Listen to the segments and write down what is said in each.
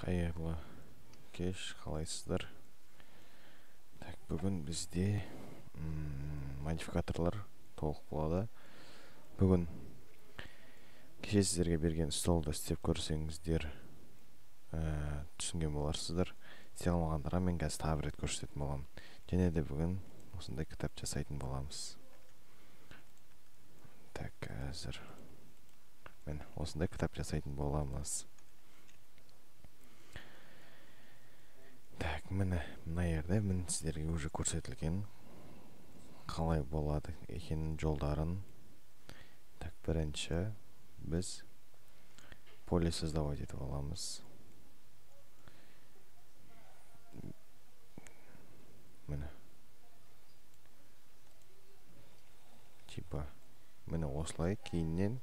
Қайырлы кеш, қалайсыздар? Так, бүгін бізде модификаторлар толық болады. Бүгін кеше сіздерге берген столды істеп көрсеңіздер түсінген боларсыздар. Істей алмағандарға мен қазір тағы бір рет көрсететін боламын. Және де бүгін осындай кітап жасайтын боламыз. Так, қазір мен осындай кітап жасайтын боламыз. Так, мына жерде мен сіздерге уже көрсетілген қалай болады екенін жолдарын. Так, бірінші біз поле создавать етіп аламыз. Міне типа міне осылай кейіннен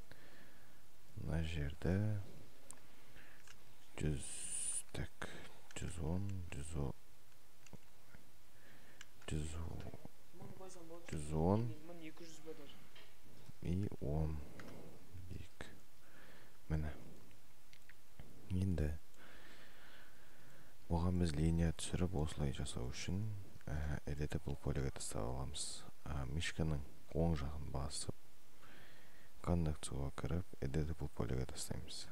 мына жерде 110 и 10 дейік. Міне енді оған біз линия түсіріп осылай жасау үшін editable полеге тастап аламыз. Мишканың оң жағын басып коннекцияға кіріп editable полеге тастаймыз.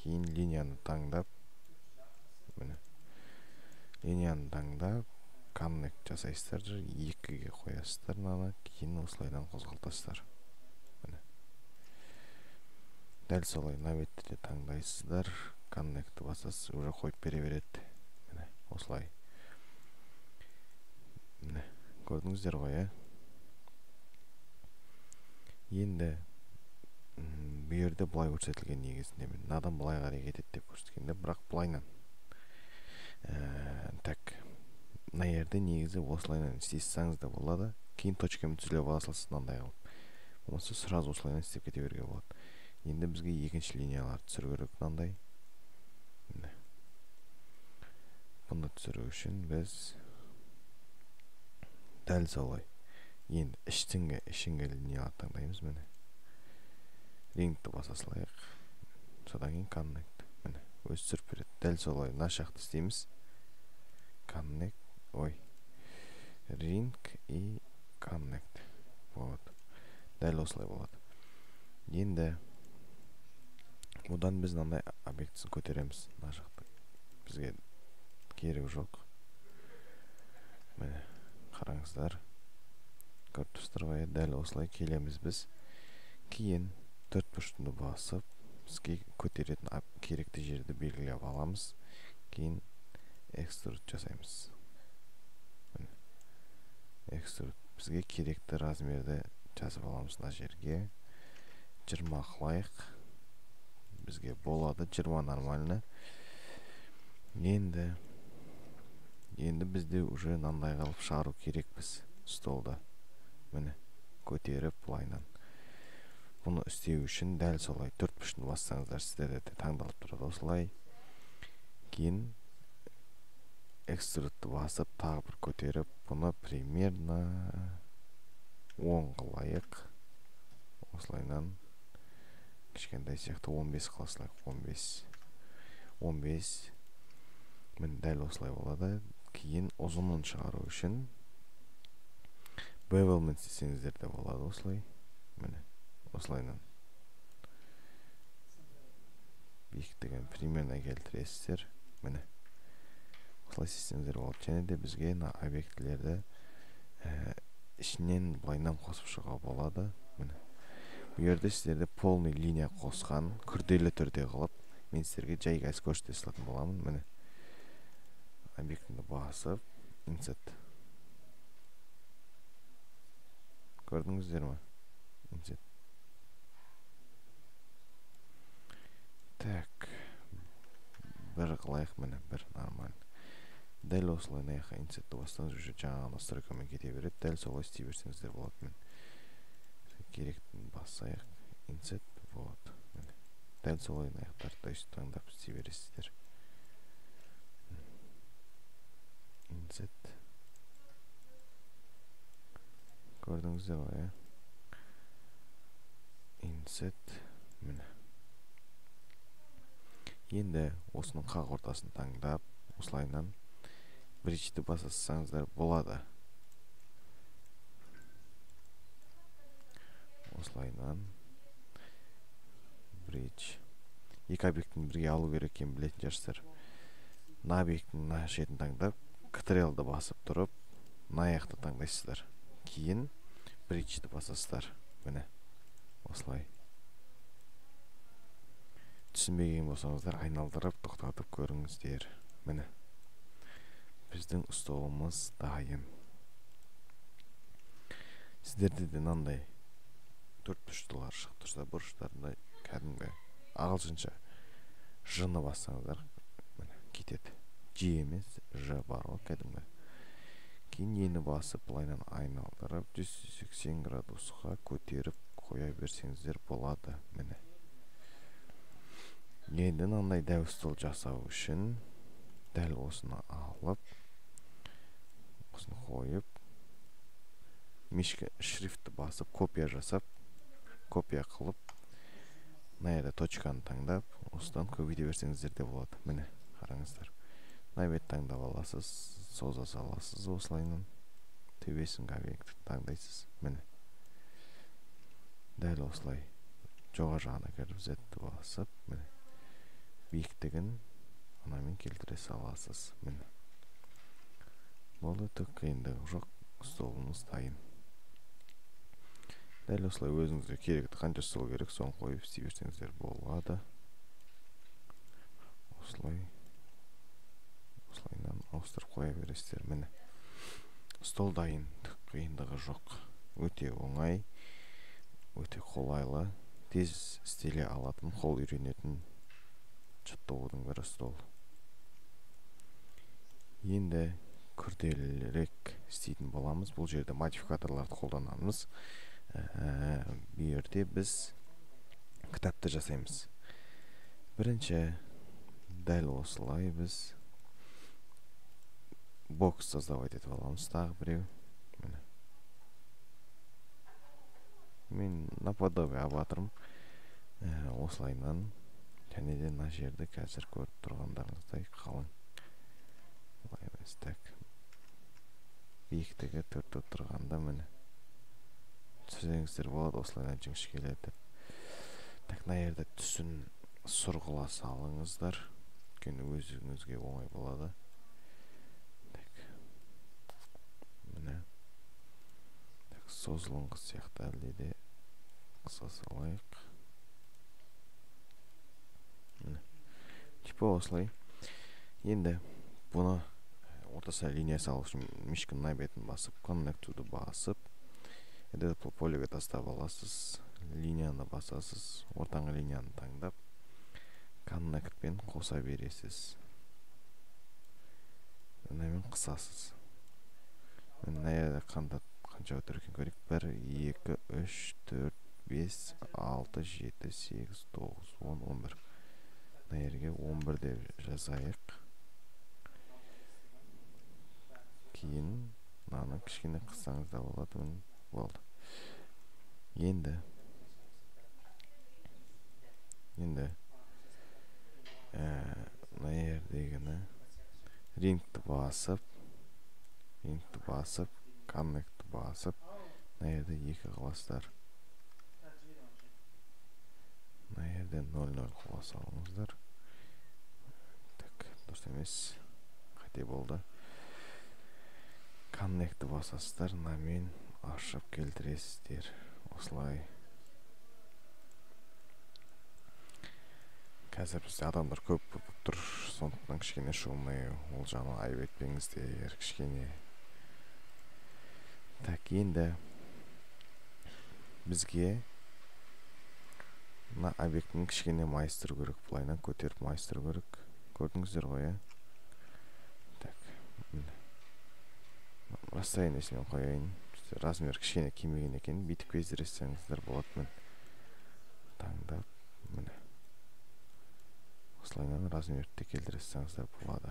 Кейін линияны таңдап коннект жасайсыздар, 2-ге қоясыздар, кейін осылайдан қозғалтасыздар. Дәл солай наветті таңдайсыздар, коннекті басасыз, уже қойып бере береді. Осылай. Көрдіңіздер ғой, Енді бұл жерде бұлай көрсетілген негізінде мынадан бұлай қарай кетеді деп көрсеткенде, бірақ бұлайнан. Так, мына жерде негізі осылайнан істесеңіз де болады. Кейін точкамен түзіліп ала салсыз мынандай қылып. Болмаса сразу осылайнан істеп кете беруге болады. Енді бізге екінші линиялар түсіру керек мынандай. Бұны түсіру үшін біз дәл солай. Енді ішінге линиялар таңдаймыз. Міне рингті баса салайық. Содан кейін коннект. Міне өз түсіріп береді. Дәл солай мына жақты істейміз. Коннект, ринг и коннект. Вот. Дәл осылай болады. Енді бұдан біз мынандай объектісін көтереміз. Мына жақты бізге керек жоқ. Міне қараңыздар. Көріп тұрсыздар ғой, дәл осылай келеміз біз. Кейін төрт бұрышты басып, бізге көтеретін керекті жерді белгілеп аламыз. Кейін экструд жасаймыз. Экструд бізге керекті размерді жазып аламыз мына жерге. 20 қылайық. Бізге болады 20 нормально. Енді бізде уже мынандай қылып шығару керекпіз столда. Міне көтеріп бұлайнан. Бұны істеу үшін дәл солай төрт бұрышты бассаңыздар сіздерде таңдалып тұрады осылай. Кейін экструдты басып тағы бір көтеріп, бұны примерно 10 қылайық. Осылайнан кішкентай сияқты 15 қыласылайық. 15. Міне дәл осылай болады. Кейін ұзынын шығару үшін bevelмен істесеңіздер де болады осылай. Міне осылайнан биіктігін примерно келтіресіздер. Міне осылай істесеңіздер болады. Және де бізге объектілерді ішінен бұлайнан қосып шығуға болады. Міне бұл жерде сіздерде полный линия қосқан, күрделі түрде қылып, мен сіздерге жай қазір көрсете салатын боламын. Міне объектімді басып, insert. Көрдіңіздер ме? Insert. Так, бір қылайық, міне, бір нормально. Дәл осылай наяққа insert бастаңыз, уже жаңағы настройкамен кете береді. Дәл солай істей берсеңіздер болады. Керектін басайық, insert, вот. Дәл солай наяқтарды таңдап істей бересіздер. Insert. Көрдіңіздер ғой, Insert. Міне. Енді осының қақ ортасын таңдап, осылайынан бричті басасаңыздар болады. Осылайынан бридж. Екі объектін бірге алу керек екенін білетін шығарсыздар. Мына объектінің мына шетін таңдап, Ctrl-ды басып тұрып, мына аяқты таңдайсыздар. Кейін бриджді басасыздар. Міне, осылай. Түсінбеген болсаңыздар, айналдырып, тоқтатып көріңіздер. Міне, біздің столымыз дайын. Сіздерде де мынандай төрт бұрыштылар шығып тұрса, бұрыштарында кәдімгі ағылшынша ж-ны бассаңыздар, міне, кетеді. Ж емес, ж бар ғой кәдімгі. Кейін ені басып, былайынан айналдырып, 180 градусқа көтеріп қоя берсеңіздер болады. Міне. Енді мынандай дәу стол жасау үшін дәл осыны алып, осыны қойып, мишка шрифтті басып, копия жасап, копия қылып, мына жерде точканы таңдап, осыдан көбейте берсеңіздер де болады. Міне, қараңыздар. Мына бет таңдап аласыз, соза саласыз, осылайынан төбесінгі объектті таңдайсыз. Міне. Дәл осылай жоғары жағына кіріп Z-ті басып, міне. Биіктігін анамен келтіре саласыз. Міне. Болды, түк қиындығы жоқ, столымыз дайын. Дәл осылай өзіңізге керекті қанша стол керек, соны қойып істей берсеңіздер болады. Осылайынан ауыстырып қоя бересіздер. Міне. Стол дайын, түк қиындығы жоқ. Өте оңай, өте қолайлы, тез істеле алатын, қол үйренетін жаттығудың бірі стол. Енді күрделірек істейтін боламыз. Бұл жерде модификаторларды қолданамыз. Бұл жерде біз кітапты жасаймыз. Бірінші, дәл осылай біз бокс создавать етіп аламыз. Тағы біреу. Мен наподобие абатырым. Осылайынан және де мына жерді қазір көріп тұрғандарыңыздай қалың. Олай емес, так. Биіктігі 4 тұрғанда міне. Түсірсеңіздер болады, осылайынан жіңішке келеді. Так, мына жерде түсін сұрғыла салыңыздар. Өйткені өзіңізге оңай болады. Так. Міне. Так, созылыңғы сияқты әлде де қыса салайық. Типа осылай. Енді бұны ортасына линия салу үшін мишканың мына бетін басып, Connect to басып, Edit полиға тастап аласыз, линияны басасыз, ортаңғы линияны таңдап, Connect пен қоса бересіз. Мынамен қысасыз. Мына жерде қанша өтір екен көрейік. 1, 2, 3, 4, 5, 6, 7, 8, 9, 10, 11. Мына жерге 11 деп жазайық. Кейін мынаны кішкене қыссаңыз да болады. Болды. Енді мына жердегіні рингті басып, Connect басып, мына жерде 2 қыласыздар. Мына жерде 0,0 қыла салыңыздар. Так, дұрыс емес. Қате болды. Connect басасыздар, мынамен ашып келтіресіздер. Осылай. Қазір бізде адамдар көп болып тұр, сондықтан кішкене шумный, ол жағын айып етпеңіздер, кішкене. Так, енді бізге мына объектінің кішкене майыстыру керек, бұлайынан көтеріп майыстыру керек. Көрдіңіздер ғой, Так, міне. Расстояниесімен қояйын. Размер кішкене кемеген екен, бүйтіп кездіресеңіздер болады. Таңдап, міне. Осылайынан размерді келтіресеңіздер болады.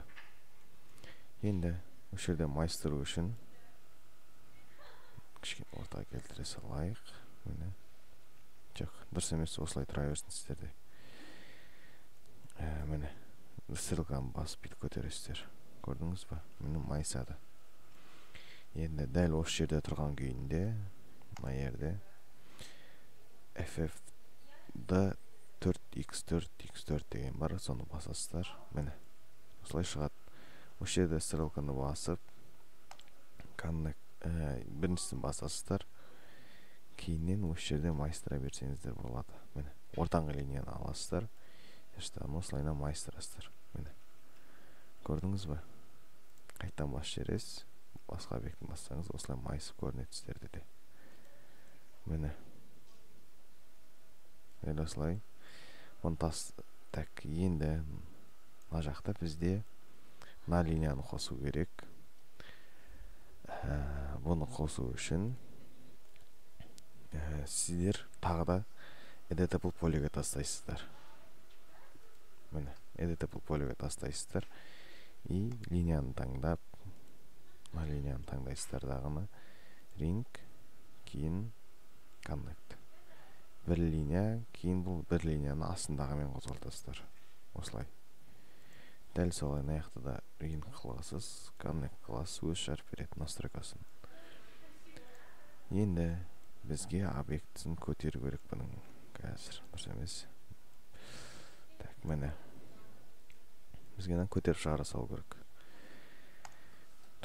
Енді осы жерде майыстыру үшін кішкене ортаға келтіре салайық. Міне. Жоқ, дұрыс емес, осылай тұра берсін сіздерде. міне ссылканы басып бүйтіп көтересіздер. Көрдіңіз ба? Міне майысады. Енді дәл осы жерде тұрған күйінде мына жерде FF-да 4x4 деген бар, соны басасыздар. Міне осылай шығады. Осы жерде ссылканы басып біріншісін басасыздар. Кейіннен осы жерде майыстыра берсеңіздер болады. Міне ортаңғы линияны аласыздар. Осылайынан майыстырасыздар. Міне көрдіңіз ба? Қайтадан бас жересіз. Басқа объектін бассаңыз осылай майысып көрінеді сіздерде де. Міне дәл осылай. Так, енді мына жақта бізде мына линияны қосу керек. Бұны қосу үшін сіздер тағы да editable полеге тастайсыздар. Міне editable полеге тастайсыздар. И линияны таңдап, мына линияны таңдайсыздар дағыны. Ring, кейін connect. Бір линия, кейін бұл бір линияны астындағымен қозғалтасыздар. Осылай. Дәл солай аяқты да ring қыласыз, connect қыласыз, өз жарып береді настройкасын. Енді бізге объектісін көтеру керек бұның қазір. Дұрыс емес. Так, міне. Бізге көтеріп шығара салу керек.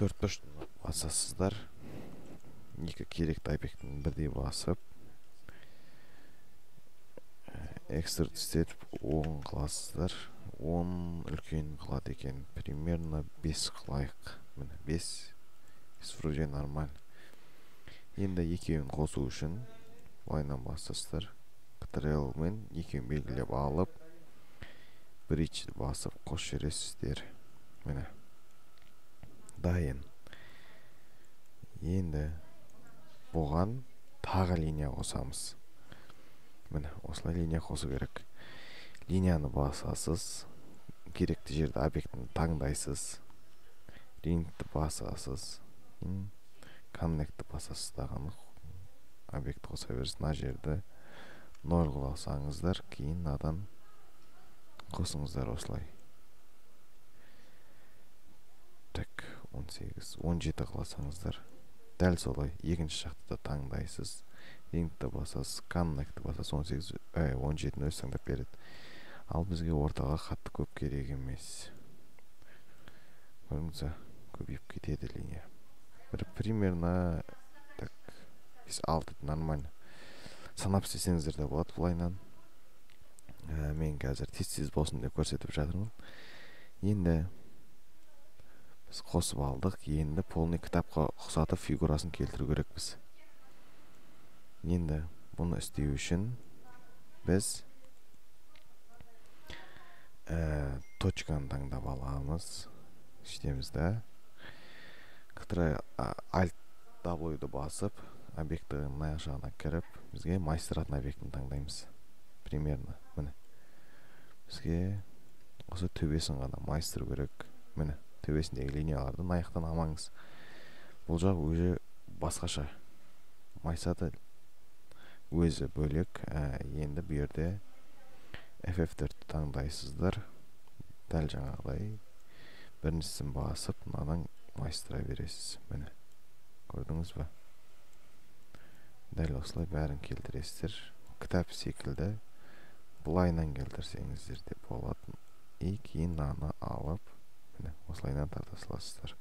4 бұрышты басасыздар. Екі керекті объектін бірдей басып, экструдты істетіп 10 қыласыздар. 10 үлкен қылады екен. Примерно 5 қылайық. Міне 5 вроде нормально. Енді екеуін қосу үшін былайынан басасыздар. Ctrl мен екеуін белгілеп алып, bridge басып қосып жібересіздер. Міне дайын. Енді бұған тағы линия қосамыз. Міне осылай линия қосу керек. Линияны басасыз, керекті жерді объектіні таңдайсыз, ringті басасыз, connectті басасыз дағаны объект қоса бересіз. Мына жерді 0 қылсаңыздар, кейін надан қосыңыздар осылай. Так, 18, 17 қылсаңыздар. Дәл солай екінші жақты да таңдайсыз, ringті басасыз, connectті басасыз, 17-ні өз таңдап береді. Ал бізге ортаға қатты көп керек емес. Көріңізі, көбейіп кетеді линия. Бір примерно 5-6 нормально. Санап істесеңіздер де болады бұлайнан. Мен қазір тез болсын деп көрсетіп жатырмын. Енді біз қосып алдық. Енді полный кітапқа ұқсатып фигурасын келтіру керекпіз. Енді бұны істеу үшін біз точканы таңдап аламыз. Штемізді. Alt W-ды басып, объекті мына жағына кіріп, бізге майыстыратын объектіні таңдаймыз. Примерно. Міне. Бізге осы төбесін ғана майыстыру керек. Міне. Төбесіндегі линияларды аяқтан амаңыз. Бұл жақ өзі басқаша. Майысады өзі бөлек. Енді бұл жерде FF4-ті таңдайсыздар. Дәл жаңағыдай біріншісін басып, мынадан майыстыра бересіз. Міне. Көрдіңіз ба? Дәл осылай бәрін келтіресіздер. Кітап секілді бұлайынан келтірсеңіздер де болады. И кейін наны алып, міне, осылайынан тарта саласыздар.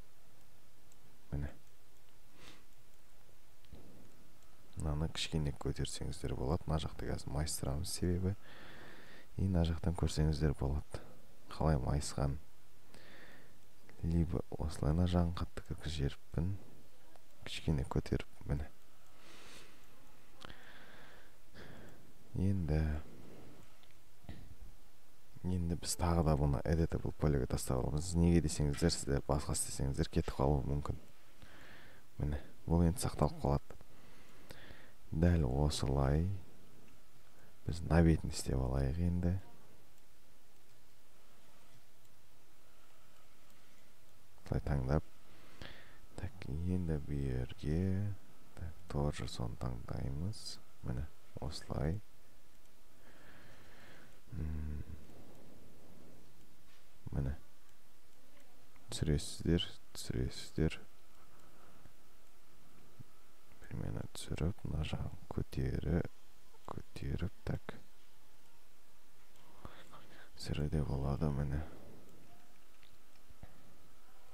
Міне. Наны кішкене көтерсеңіздер болады. Мына жақты қазір майыстырамыз себебі. И мына жақтан көрсеңіздер болады. Қалай майысқан. Либо осылайна жағын қатты кіргіз жеріппін. Кішкене көтеріп, міне. Енді біз тағы да бұны editable полеге тастап аламыз. Неге десеңіздер, сіздер басқа істесеңіздер кетіп қалуы мүмкін. Міне, бұл енді сақталып қалады. Дәл осылай біз мына бетін істеп алайық енді. Осылай таңдап. Так, енді бұл жерге тоже соны таңдаймыз. Міне, осылай. түсіресіздер. Примерно түсіріп, мына жағын көтеріп, так. Түсіруде болады, міне.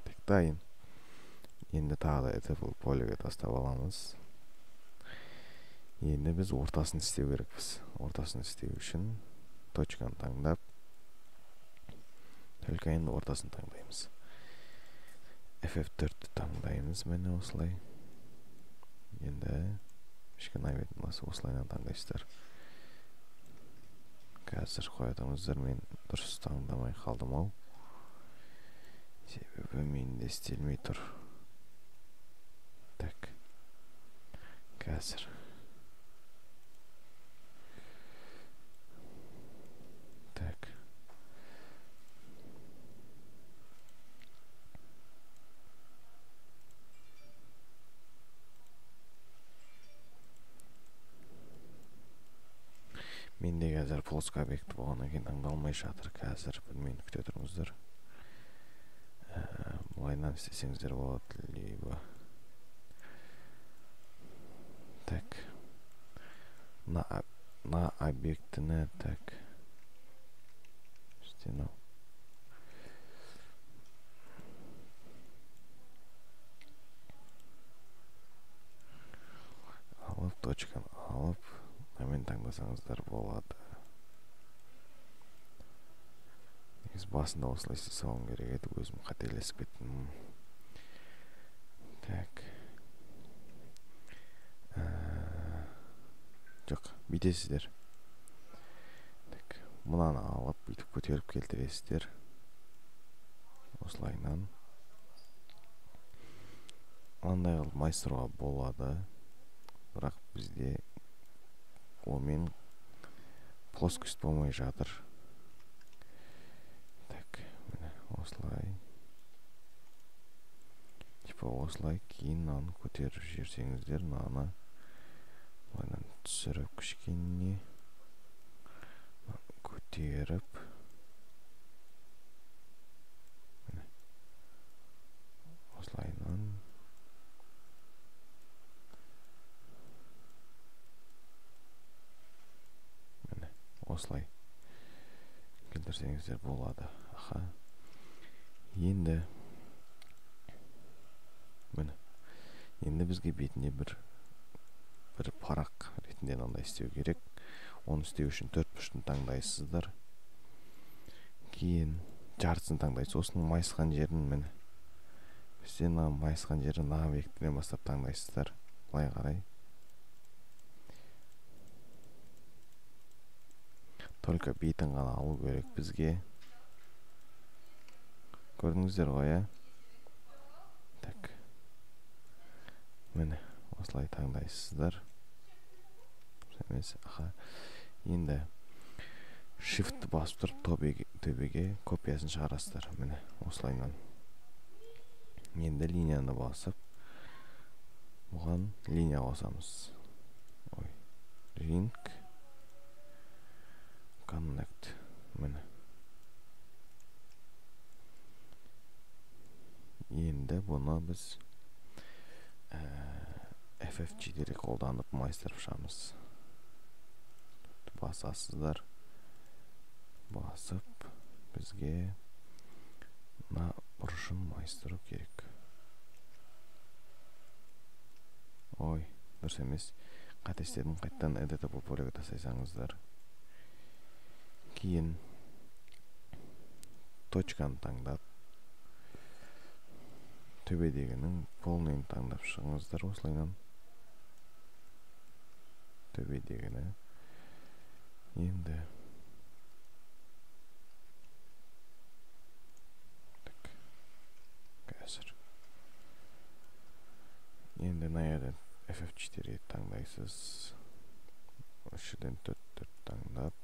Так, дайын. Енді тағы да этапл полиге тастап аламыз. Енді біз ортасын істеу керекпіз. Ортасын істеу үшін точканы таңдап, только енді ортасын таңдаймыз. FF4-ті таңдаймыз, мені осылай. Енді ешкі найбетін осылайнан таңдайсыздар. Қазір қоятыңыздар, мен дұрыс таңдамай қалдым ау. Себебі менде істелмей тұр. Так. Қазір. Так. Менде қазір плоскый объекті болғаннан кейін таңдалмай жатыр. Қазір білмеймін, күте тұрыңыздар. Былайынан істесеңіздер болады, либо. Так. На объектіні, так. Стенал. Алып, точканы алып, мен таңдасаңыздар болады. Негіз басында осылай істесем керек еді, өзім қателесіп кеттім. Так. Жоқ, бүйтесіздер. Так, мынаны алып, бүйтіп көтеріп келтіресіздер. Осылайнан. Андай қылып майыстыруға болады. Бірақ бізде омен плоскость болмай жатыр. Так, міне осылай. Типа осылай кейін мынаны көтеріп жіберсеңіздер, мынаны мынаны түсіріп кішкене көтеріп міне осылайнан міне осылай келтірсеңіздер болады. Аха. Енді міне енді бізге бетінде бір парақ ретінде мынандай істеу керек. Оны істеу үшін 4 бұрышын таңдайсыздар. Кейін жартысын таңдайсыз. Осының майысқан жерін міне. Бізде майысқан жерін мына объектіден бастап таңдайсыздар. Былай қарай. Только бетін ғана алу керек бізге. Көрдіңіздер ғой, ә? Так. Міне осылай таңдайсыздар. Аха. Енді shift басып тұрып төбеге копиясын шығарасыздар. Міне осылайнан. Енді линияны басып бұған линия қосамыз. Ой. Ring Connect. Міне. Енді бұны біз FF4 қолданып майыстырып шығамыз. Басасыздар. Басып бізге мына бұрышын майыстыру керек. Ой, дұрыс емес. Қателестедім, қайттан editable полиге тастасаңыздар. Кейін точканы таңдап төбедегінің полныйын таңдап шығыңыздар осылайнан. Төбедегіні енді так қазір енді мына FF4 таңдайсыз. Үшіден 4 таңдап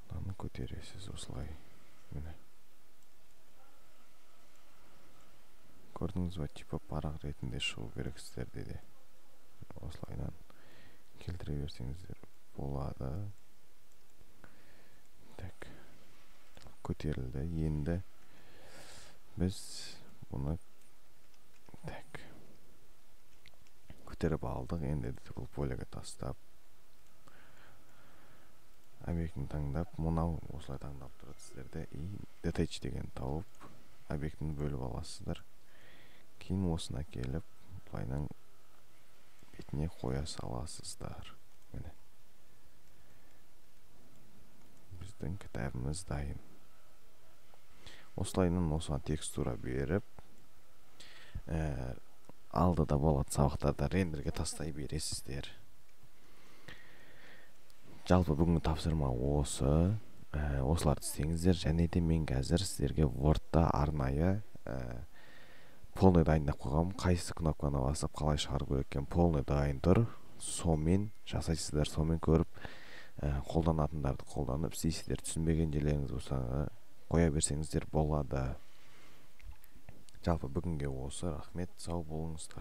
мынаны көтересіз осылай. Міне көрдіңіз ба, типа парақ ретінде шығу керексіздер деді. Осылайнан келтіре берсеңіздер болады. Так. Көтерілді. Енді Біз бұны так көтеріп алдық. Енді бұл поляға тастап объектіні таңдап, мынау осылай таңдап тұрады сіздерде. И detach деген тауып объектіні бөліп аласыздар. Кейін осына келіп бұлайнан бетіне қоя саласыздар. Міне біздің кітабымыз дайын. Осылайынан осыған текстура беріп алдыда болады сабақтарда рендерге тастай бересіздер. Жалпы бүгінгі тапсырма осы. Осыларды істеңіздер. Және де мен қазір сіздерге Word'да арнайы полный дайындап қойғам. Қайсы кнопканы басып қалай шығару керек екен полный дайын тұр. Сонымен жасайсыздар, сонымен көріп қолданатындарды қолданып істейсіздер. Түсінбеген жерлеріңіз болса қоя берсеңіздер болады. Жалпы бүгінге осы. Рахмет, сау болыңыздар.